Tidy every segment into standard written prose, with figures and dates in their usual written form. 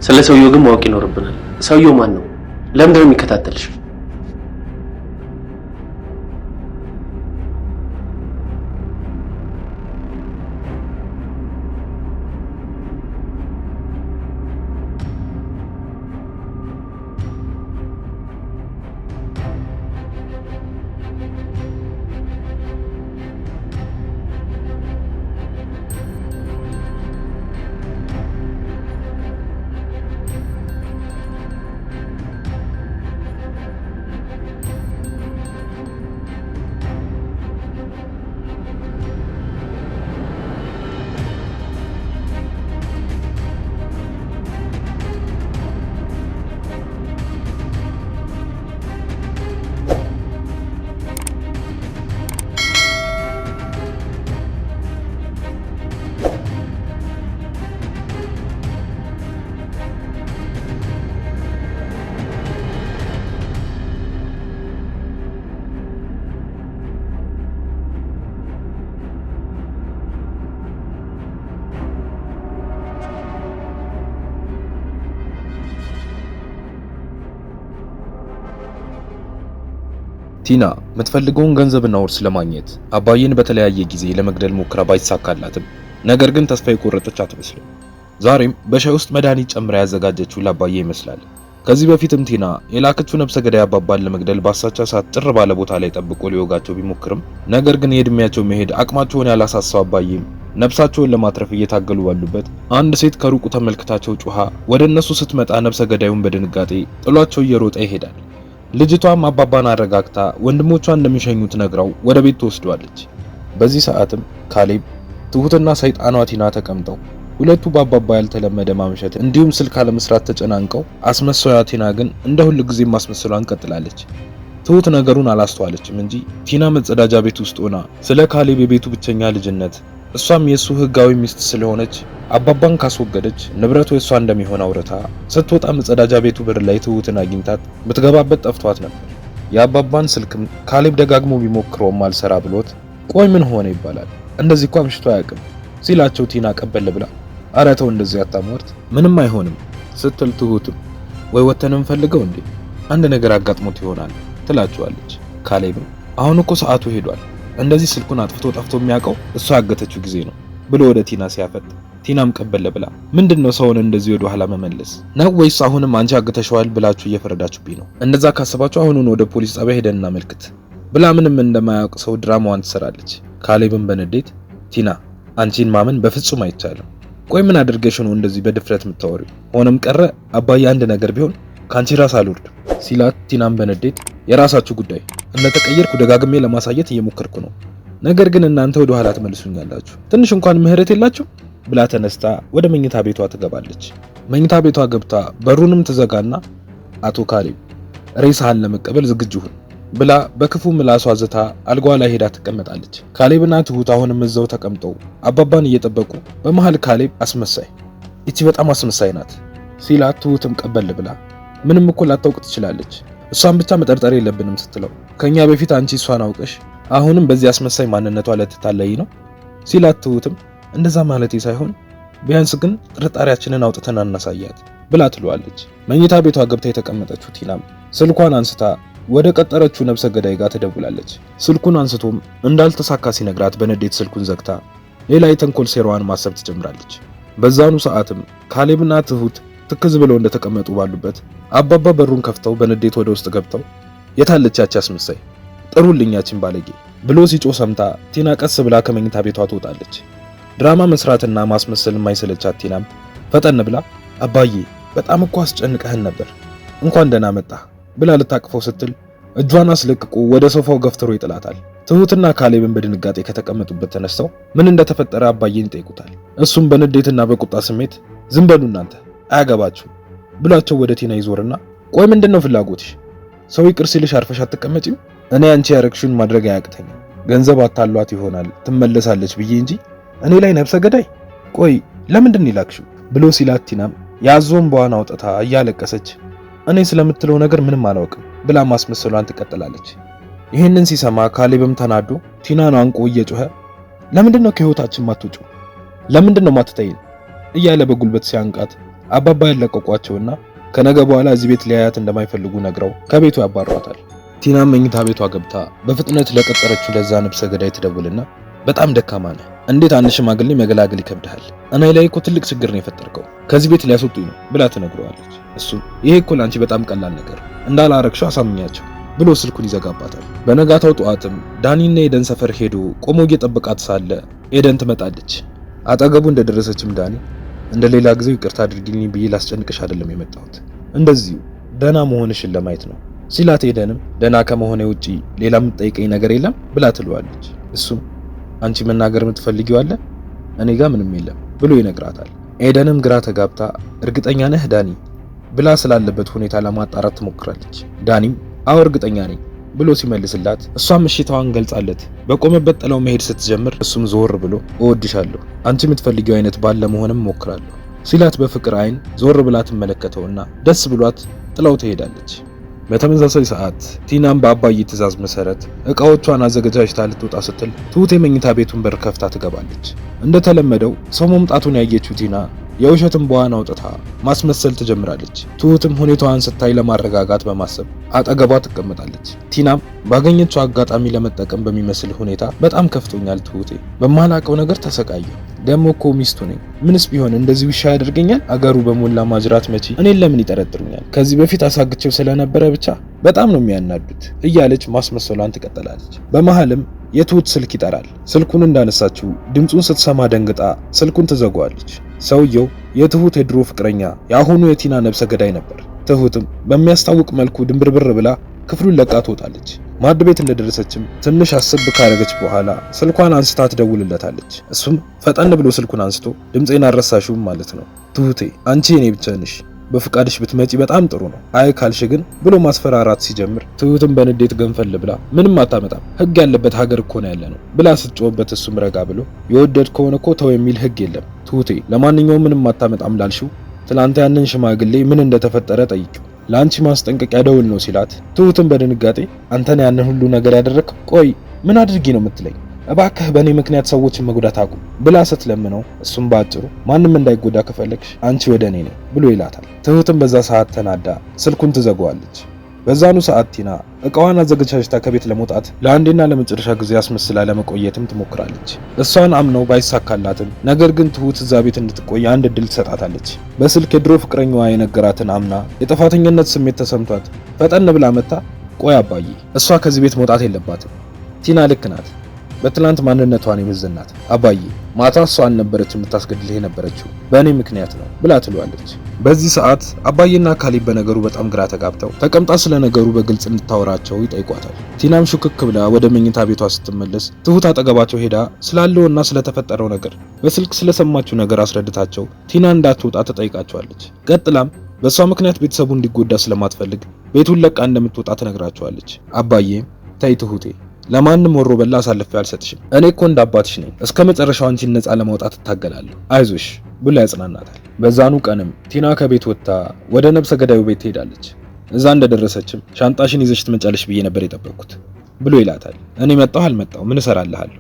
ስለ ሰውየው ግን ማወቅ ይኖርብናል። ሰውየው ማን ነው? ለምንድን ነው የሚከታተልሽ? ቲና የምትፈልገውን ገንዘብና ውርስ ለማግኘት አባዬን በተለያየ ጊዜ ለመግደል ሞክራ ባይሳካላትም ነገር ግን ተስፋ የቆረጠች አትመስልም። ዛሬም በሻይ ውስጥ መድኃኒት ጨምራ ያዘጋጀችው ለአባዬ ይመስላል። ከዚህ በፊትም ቲና የላከችው ነፍሰ ገዳይ አባባን ለመግደል ባሳቻ ሰዓት ጭር ባለ ቦታ ላይ ጠብቆ ሊወጋቸው ቢሞክርም ነገር ግን የእድሜያቸው መሄድ አቅማቸውን ያላሳሳው አባዬም ነፍሳቸውን ለማትረፍ እየታገሉ ባሉበት አንድ ሴት ከሩቁ ተመልክታቸው ጩሃ ወደ እነሱ ስትመጣ ነፍሰ ገዳዩን በድንጋጤ ጥሏቸው እየሮጠ ይሄዳል። ልጅቷም አባባን አረጋግታ ወንድሞቿ እንደሚሸኙት ነግራው ወደ ቤት ትወስዷለች። በዚህ ሰዓትም ካሌብ ትሁትና ሰይጣኗ ቲና ተቀምጠው ሁለቱ በአባባ ያልተለመደ ማምሸት እንዲሁም ስልክ አለመስራት ተጨናንቀው አስመሳዩ ቲና ግን እንደ ሁሉ ጊዜ ማስመሰሏን ቀጥላለች። ትሁት ነገሩን አላስተዋለችም እንጂ ቲና መጸዳጃ ቤት ውስጥ ሆና ስለ ካሌብ የቤቱ ብቸኛ ልጅነት እሷም የሱ ህጋዊ ሚስት ስለሆነች አባባን ካስወገደች ንብረቱ የሷ እንደሚሆን አውርታ ስትወጣ መጸዳጃ ቤቱ በር ላይ ትሁትን አግኝታት ብትገባበት ጠፍቷት ነበር። የአባባን ስልክም ካሌብ ደጋግሞ ቢሞክረውም አልሰራ ብሎት ቆይ ምን ሆነ ይባላል እንደዚህ እኮ አምሽቶ አያውቅም ሲላቸው ቲና ቀበል ብላ ኧረ ተው እንደዚህ አታሟርት ምንም አይሆንም ስትል ትሁትም ወይ ወተንም ፈልገው እንዴ አንድ ነገር አጋጥሞት ይሆናል ትላቸዋለች። ካሌብም አሁን እኮ ሰዓቱ ሄዷል እንደዚህ ስልኩን አጥፍቶ ጠፍቶ የሚያውቀው እሷ ያገተችው ጊዜ ነው ብሎ ወደ ቲና ሲያፈጥ ቲናም ቀበል ብላ ምንድነው ሰውን እንደዚህ ወደ ኋላ መመለስ ነው ወይስ አሁንም አንቺ አግተሽዋል ብላችሁ እየፈረዳችሁብኝ ነው? እንደዛ ካሰባችሁ አሁኑን ወደ ፖሊስ ጣቢያ ሄደን እናመልክት ብላ ምንም እንደማያውቅ ሰው ድራማዋን ትሰራለች። ካሌብን በንዴት ቲና አንቺን ማመን በፍጹም አይቻልም። ቆይ ምን አድርገሽ ነው እንደዚህ በድፍረት የምታወሪው? ሆነም ቀረ አባዬ አንድ ነገር ቢሆን ካንቺ ራስ አልወርድ ሲላት ቲናም በንዴት የራሳችሁ ጉዳይ እንደተቀየርኩ ደጋግሜ ለማሳየት እየሞከርኩ ነው። ነገር ግን እናንተ ወደ ኋላ ትመልሱኛላችሁ። ትንሽ እንኳን ምህረት የላችሁ ብላ ተነስታ ወደ መኝታ ቤቷ ትገባለች። መኝታ ቤቷ ገብታ በሩንም ትዘጋና አቶ ካሌብ ሬሳህን ለመቀበል ዝግጁ ሁን ብላ በክፉ ምላሷ ዝታ አልጋዋ ላይ ሄዳ ትቀመጣለች። ካሌብና ትሁት አሁንም እዛው ተቀምጠው አባባን እየጠበቁ በመሃል ካሌብ አስመሳይ እቺ በጣም አስመሳይ ናት ሲላት ትሁትም ቀበል ብላ ምንም እኮ ላታውቅ ትችላለች እሷን ብቻ መጠርጠር የለብንም ስትለው ከኛ በፊት አንቺ እሷን አውቀሽ አሁንም በዚህ አስመሳይ ማንነቷ ለተታለይ ነው ሲላት ትሁትም እንደዛ ማለቴ ሳይሆን ቢያንስ ግን ጥርጣሬያችንን አውጥተን እናሳያት ብላ ትሏለች። መኝታ ቤቷ ገብታ የተቀመጠችው ቲናም ስልኳን አንስታ ወደ ቀጠረችው ነፍሰ ገዳይ ጋር ትደውላለች። ስልኩን አንስቶም እንዳልተሳካ ሲነግራት በንዴት ስልኩን ዘግታ ሌላ የተንኮል ሴራዋን ማሰብ ትጀምራለች። በዛኑ ሰዓትም ካሌብና ትሁት ትክዝ ብለው እንደተቀመጡ ባሉበት አባባ በሩን ከፍተው በንዴት ወደ ውስጥ ገብተው የታለች ያቺ አስመሳይ ጥሩልኛችን ባለጌ ብሎ ሲጮህ ሰምታ ቲና ቀስ ብላ ከመኝታ ቤቷ ትወጣለች። ድራማ መስራትና ማስመሰል የማይሰለቻት ቲናም ፈጠን ብላ አባዬ በጣም እኮ አስጨንቀህን ነበር እንኳን ደህና መጣ ብላ ልታቅፈው ስትል እጇን አስለቅቆ ወደ ሶፋው ገፍትሮ ይጥላታል። ትሁትና ካሌብን በድንጋጤ ከተቀመጡበት ተነስተው ምን እንደተፈጠረ አባዬን ይጠይቁታል። እሱም በንዴትና በቁጣ ስሜት ዝም በሉ እናንተ አያገባችሁ ብሏቸው ወደ ቲና ይዞርና ቆይ ምንድነው ፍላጎትሽ? ሰው ይቅር ሲልሽ አርፈሽ አትቀመጪም? እኔ አንቺ ያረክሽውን ማድረግ አያቅተኝም። ገንዘብ አታሏት ይሆናል ትመለሳለች ብዬ እንጂ እኔ ላይ ነፍሰ ገዳይ ቆይ ለምንድን ይላክሽው ብሎ ሲላት ቲናም ያዞን በዋና አውጥታ እያለቀሰች እኔ ስለምትለው ነገር ምንም አላውቅም ብላ ማስመሰሏን ትቀጥላለች። ይሄንን ሲሰማ ካሌብም ተናዶ ቲናን አንቆ እየጮኸ ለምንድነው ከህይወታችን ማትወጪው? ለምንድነው ማትተይን? እያለ በጉልበት ሲያንቃት አባባ ያለቀቋቸውና ከነገ በኋላ እዚህ ቤት ሊያያት እንደማይፈልጉ ነግረው ከቤቱ ያባሯታል። ቲናም መኝታ ቤቷ ገብታ በፍጥነት ለቀጠረችው ለዛ ነብሰ ገዳይ ትደውልና በጣም ደካማ ነህ፣ እንዴት አንድ ሽማግሌ መገላገል ይከብድሃል? እኔ ላይ እኮ ትልቅ ችግር ነው የፈጠርከው፣ ከዚህ ቤት ሊያስወጡኝ ነው ብላ ትነግረዋለች። እሱም ይሄ እኮ ላንቺ በጣም ቀላል ነገር እንዳላረግሽው አሳምኛቸው ብሎ ስልኩን ይዘጋባታል። በነጋታው ጠዋትም ዳኒና ኤደን ሰፈር ሄዶ ቆሞ እየጠበቃት ሳለ ኤደን ትመጣለች። አጠገቡ እንደደረሰችም ዳኒ እንደ ሌላ ጊዜው ይቅርታ አድርጊልኝ ብዬ ላስጨንቅሽ አይደለም የመጣሁት፣ እንደዚሁ ደህና መሆንሽን ለማየት ነው ሲላት፣ ኤደንም ደህና ከመሆኔ ውጪ ሌላ የምትጠይቀኝ ነገር የለም ብላ ትለዋለች። እሱም አንቺ መናገር የምትፈልጊው አለ? እኔ ጋር ምንም የለም ብሎ ይነግራታል። ኤደንም ግራ ተጋብታ እርግጠኛ ነህ ዳኒ ብላ ስላለበት ሁኔታ ለማጣራት ትሞክራለች። ዳኒም አዎ እርግጠኛ ነኝ ብሎ ሲመልስላት እሷም እሺታዋን ገልጻለት በቆመበት ጥለው መሄድ ስትጀምር እሱም ዞር ብሎ እወድሻለሁ፣ አንቺ የምትፈልጊው አይነት ባል ለመሆንም ሞክራለሁ ሲላት በፍቅር አይን ዞር ብላ ትመለከተውና ደስ ብሏት ጥለው ትሄዳለች። በተመሳሳይ ሰዓት ቲናም በአባዬ ትዕዛዝ መሰረት እቃዎቿን አዘገጃጅታ ልትወጣ ስትል ትሁት የመኝታ ቤቱን በር ከፍታ ትገባለች። እንደተለመደው ሰው መምጣቱን ያየችው ቲና የውሸትን በዋን አውጥታ ማስመሰል ትጀምራለች። ትሁትም ሁኔታዋን ስታይ ለማረጋጋት በማሰብ አጠገቧ ትቀመጣለች። ቲናም ባገኘችው አጋጣሚ ለመጠቀም በሚመስል ሁኔታ በጣም ከፍቶኛል ትሁቴ፣ በማላቀው ነገር ተሰቃየሁ፣ ደሞ እኮ ሚስቱ ነኝ፣ ምንስ ቢሆን እንደዚህ ውሻ ያደርገኛል? አገሩ በሞላ ማጅራት መቺ እኔን ለምን ይጠረጥሩኛል? ከዚህ በፊት አሳግቼው ስለነበረ ብቻ በጣም ነው የሚያናዱት እያለች ማስመሰሏን ትቀጥላለች። በመሃልም የትሁት ስልክ ይጠራል። ስልኩን እንዳነሳችው ድምጹን ስትሰማ ደንግጣ ስልኩን ትዘጋዋለች። ሰውየው የትሁት የድሮ ፍቅረኛ የአሁኑ የቲና ነብሰ ገዳይ ነበር። ትሁትም በሚያስታውቅ መልኩ ድንብርብር ብላ ክፍሉን ለቃ ትወጣለች። ማድ ቤት እንደደረሰችም ትንሽ አስብ ካረገች በኋላ ስልኳን አንስታ ትደውልለታለች። እሱም ፈጠን ብሎ ስልኩን አንስቶ ድምጼን አረሳሽውም ማለት ነው፣ ትሁቴ አንቺ የኔ ብቻ ነሽ፣ በፍቃድሽ ብትመጪ በጣም ጥሩ ነው፣ አይ ካልሽ ግን ብሎ ማስፈራራት ሲጀምር ትሁትም በንዴት ገንፈል ብላ ምንም አታመጣም፣ ህግ ያለበት ሀገር እኮ ነው ያለነው ብላ ስትጮህበት እሱም ረጋ ብሎ የወደድ ከሆነ እኮ ተው የሚል ህግ የለም ትሁቴ፣ ለማንኛውም ምንም አታመጣም ላልሽው ትላንት ያንን ሽማግሌ ምን እንደተፈጠረ ጠይቂው፣ ለአንቺ ማስጠንቀቂያ ደውል ነው ሲላት፣ ትሁትም በድንጋጤ አንተን ያንን ሁሉ ነገር ያደረክ፣ ቆይ ምን አድርጊ ነው የምትለኝ? እባክህ በእኔ ምክንያት ሰዎችን መጉዳት አቁም ብላ ስትለምነው እሱም ባጭሩ ማንም እንዳይጎዳ ከፈለግሽ አንቺ ወደ እኔ ነኝ ብሎ ይላታል። ትሁትም በዛ ሰዓት ተናዳ ስልኩን ትዘጋዋለች። በዛኑ ሰዓት ቲና እቃዋን አዘገጃጅታ ከቤት ለመውጣት ለአንዴና ለመጨረሻ ጊዜ አስመስላ ለመቆየትም ትሞክራለች። እሷን አምነው ባይሳካላትም ነገር ግን ትሁት እዛ ቤት እንድትቆይ አንድ እድል ትሰጣታለች። በስልክ የድሮ ፍቅረኛዋ የነገራትን አምና የጥፋተኝነት ስሜት ተሰምቷት ፈጠን ብላ መታ ቆይ አባዬ፣ እሷ ከዚህ ቤት መውጣት የለባትም፣ ቲና ልክ ናት፣ በትላንት ማንነቷን የመዘናት አባዬ፣ ማታ እሷ አልነበረች የምታስገድልህ የነበረችው በእኔ ምክንያት ነው ብላ ትሏለች። በዚህ ሰዓት አባዬና ካሌብ በነገሩ በጣም ግራ ተጋብተው ተቀምጣ ስለ ነገሩ በግልጽ እንድታወራቸው ይጠይቋታል። ቲናም ሹክክ ብላ ወደ መኝታ ቤቷ ስትመለስ ትሁት አጠገባቸው ሄዳ ስላለውና ስለተፈጠረው ነገር በስልክ ስለሰማችው ነገር አስረድታቸው ቲና እንዳትወጣ ትጠይቃቸዋለች። ቀጥላም በእሷ ምክንያት ቤተሰቡ እንዲጎዳ ስለማትፈልግ ቤቱን ለቃ እንደምትወጣ ትነግራቸዋለች። አባዬም ተይ ትሁቴ፣ ለማንም ወሮ በላ አሳልፌ አልሰጥሽም፣ እኔ እኮ እንደ አባትሽ ነኝ፣ እስከ መጨረሻው አንቺን ነፃ ለማውጣት እታገላለሁ፣ አይዞሽ ብሎ ያጽናናታል። በዛኑ ቀንም ቲና ከቤት ወጥታ ወደ ነብሰ ገዳዩ ቤት ትሄዳለች። እዛ እንደደረሰችም ሻንጣሽን ይዘሽ ትመጫለሽ ብዬ ነበር የጠበቅኩት ብሎ ይላታል። እኔ መጣሁ አልመጣሁ ምን እሰራልሃለሁ?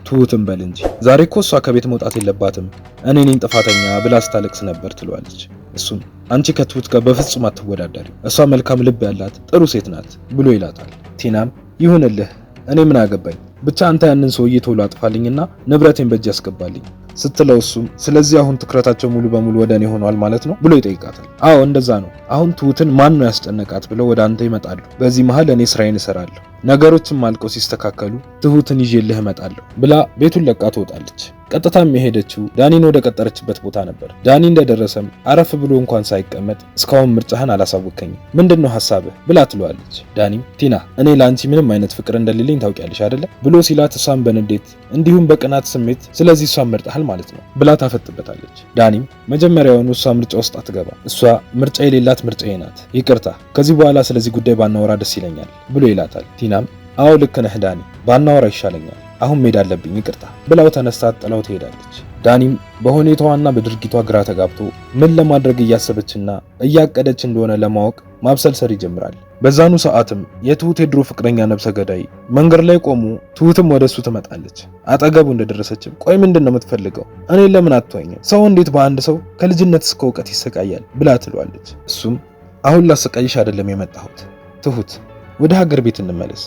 ትሁትም በል እንጂ ዛሬ እኮ እሷ ከቤት መውጣት የለባትም እኔ ነኝ ጥፋተኛ ብላ ስታለቅስ ነበር ትለዋለች። እሱም አንቺ ከትሁት ጋር በፍጹም አትወዳደሪ፣ እሷ መልካም ልብ ያላት ጥሩ ሴት ናት ብሎ ይላታል። ቲናም ይሁንልህ፣ እኔ ምን አገባኝ፣ ብቻ አንተ ያንን ሰውዬ ቶሎ አጥፋልኝና ንብረቴን በእጅ ያስገባልኝ ስትለው እሱም ስለዚህ አሁን ትኩረታቸው ሙሉ በሙሉ ወደ እኔ ሆኗል ማለት ነው ብሎ ይጠይቃታል። አዎ እንደዛ ነው፣ አሁን ትሁትን ማን ነው ያስጨነቃት ብለው ወደ አንተ ይመጣሉ፣ በዚህ መሃል እኔ ስራዬን እሰራለሁ፣ ነገሮችም አልቀው ሲስተካከሉ ትሁትን ይዤልህ እመጣለሁ ብላ ቤቱን ለቃ ትወጣለች። ቀጥታም የሄደችው ዳኒን ወደ ቀጠረችበት ቦታ ነበር። ዳኒ እንደደረሰም አረፍ ብሎ እንኳን ሳይቀመጥ እስካሁን ምርጫህን አላሳወከኝም፣ ምንድነው ሐሳብህ ብላ ትለዋለች። ዳኒም ቲና እኔ ላንቺ ምንም አይነት ፍቅር እንደሌለኝ ታውቂያለሽ አይደለ ብሎ ሲላት እሷን በንዴት እንዲሁም በቅናት ስሜት ስለዚህ እሷን መርጠሃል ማለት ነው ብላ ታፈጥበታለች። ዳኒም መጀመሪያውኑ እሷ ምርጫ ውስጥ አትገባ፣ እሷ ምርጫ የሌላት ምርጫዬ ናት፣ ይቅርታ ከዚህ በኋላ ስለዚህ ጉዳይ ባናወራ ደስ ይለኛል ብሎ ይላታል። ቲናም አዎ ልክ ነህ ዳኒ፣ ባናወራ ይሻለኛል፣ አሁን መሄድ አለብኝ ይቅርታ ብላው ተነስታ ጥላው ትሄዳለች። ዳኒም በሁኔታዋና በድርጊቷ ግራ ተጋብቶ ምን ለማድረግ እያሰበችና እያቀደች እንደሆነ ለማወቅ ማብሰልሰል ይጀምራል። በዛኑ ሰዓትም የትሁት የድሮ ፍቅረኛ ነብሰ ገዳይ መንገድ ላይ ቆሞ ትሁትም ወደሱ ትመጣለች። አጠገቡ እንደደረሰችም ቆይ ምንድነው የምትፈልገው? እኔን ለምን አትወኝም? ሰው እንዴት በአንድ ሰው ከልጅነት እስከ እውቀት ይሰቃያል? ብላ ትሏለች። እሱም አሁን ላሰቃይሽ አይደለም የመጣሁት ትሁት፣ ወደ ሀገር ቤት እንመለስ፣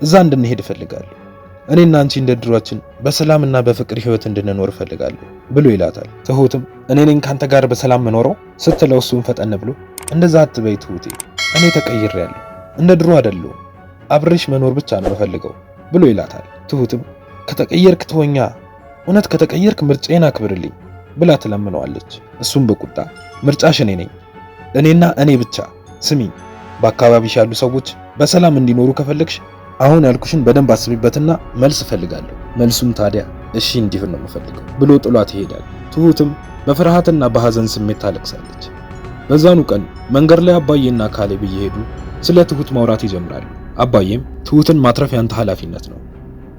እዛ እንድንሄድ እፈልጋለሁ። እኔና አንቺ እንደ ድሯችን በሰላምና በፍቅር ህይወት እንድንኖር እፈልጋለሁ ብሎ ይላታል። ትሁትም እኔ ነኝ ካንተ ጋር በሰላም መኖረው ስትለው እሱም ፈጠን ብሎ እንደዛ አትበይ ትሁቴ፣ እኔ ተቀይሬያለሁ፣ እንደ ድሮ አይደለሁም፣ አብሬሽ መኖር ብቻ ነው የምፈልገው ብሎ ይላታል። ትሁትም ከተቀየርክ ተወኛ፣ እውነት ከተቀየርክ ምርጫዬን አክብርልኝ ብላ ትለምነዋለች። እሱም በቁጣ ምርጫሽ እኔ ነኝ፣ እኔና እኔ ብቻ። ስሚኝ፣ በአካባቢሽ ያሉ ሰዎች በሰላም እንዲኖሩ ከፈለግሽ አሁን ያልኩሽን በደንብ አስቢበትና መልስ እፈልጋለሁ። መልሱም ታዲያ እሺ እንዲሆን ነው የምፈልገው ብሎ ጥሏት ይሄዳል። ትሁትም በፍርሃትና በሐዘን ስሜት ታለቅሳለች። በዛኑ ቀን መንገድ ላይ አባዬና ካሌብ እየሄዱ ስለ ትሁት ማውራት ይጀምራሉ። አባዬም ትሁትን ማትረፍ ያንተ ኃላፊነት ነው፣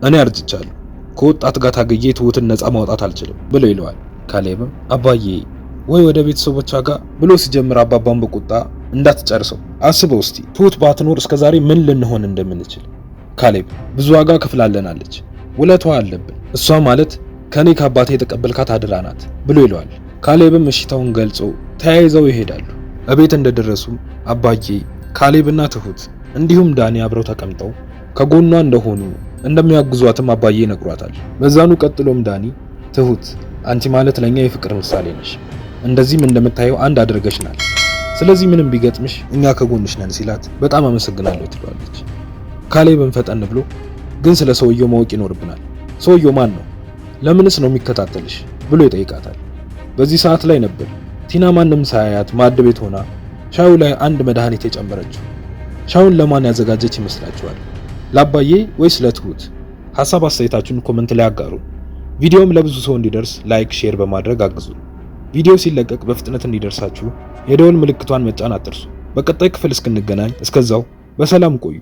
እኔ አርጅቻለሁ፣ ከወጣት ጋር ታገዬ ትሁትን ነፃ ማውጣት አልችልም ብሎ ይለዋል። ካሌብም አባዬ ወይ ወደ ቤተሰቦቿ ጋር ብሎ ሲጀምር አባባን በቁጣ እንዳትጨርሰው አስበው እስቲ ትሁት ባትኖር እስከዛሬ ምን ልንሆን እንደምንችል። ካሌብ ብዙ ዋጋ ከፍላለናለች፣ ውለቷ አለብን፣ እሷ ማለት ከኔ ከአባቴ የተቀበልካት አደራ ናት ብሎ ይለዋል። ካሌብም እሽታውን ገልጾ ተያይዘው ይሄዳሉ። እቤት እንደደረሱም አባዬ ካሌብና ትሁት እንዲሁም ዳኒ አብረው ተቀምጠው ከጎኗ እንደሆኑ እንደሚያግዟትም አባዬ ይነግሯታል። በዛኑ ቀጥሎም ዳኒ ትሁት አንቺ ማለት ለኛ የፍቅር ምሳሌ ነሽ፣ እንደዚህም እንደምታየው አንድ አድርገሽናል፣ ስለዚህ ምንም ቢገጥምሽ እኛ ከጎንሽ ነን ሲላት በጣም አመሰግናለሁ ትሏለች። ካሌብን ፈጠን ብሎ ግን ስለ ሰውየው ማወቅ ይኖርብናል፣ ሰውየው ማን ነው? ለምንስ ነው የሚከታተልሽ ብሎ ይጠይቃታል። በዚህ ሰዓት ላይ ነበር ቲና ማንም ሳያያት ማዕድ ቤት ሆና ሻዩ ላይ አንድ መድኃኒት የጨመረችው። ሻዩን ለማን ያዘጋጀች ይመስላችኋል? ለአባዬ ወይስ ለትሁት? ሐሳብ አስተያየታችሁን ኮሜንት ላይ አጋሩ። ቪዲዮም ለብዙ ሰው እንዲደርስ ላይክ፣ ሼር በማድረግ አግዙ። ቪዲዮ ሲለቀቅ በፍጥነት እንዲደርሳችሁ የደወል ምልክቷን መጫን አትርሱ። በቀጣይ ክፍል እስክንገናኝ እስከዛው በሰላም ቆዩ።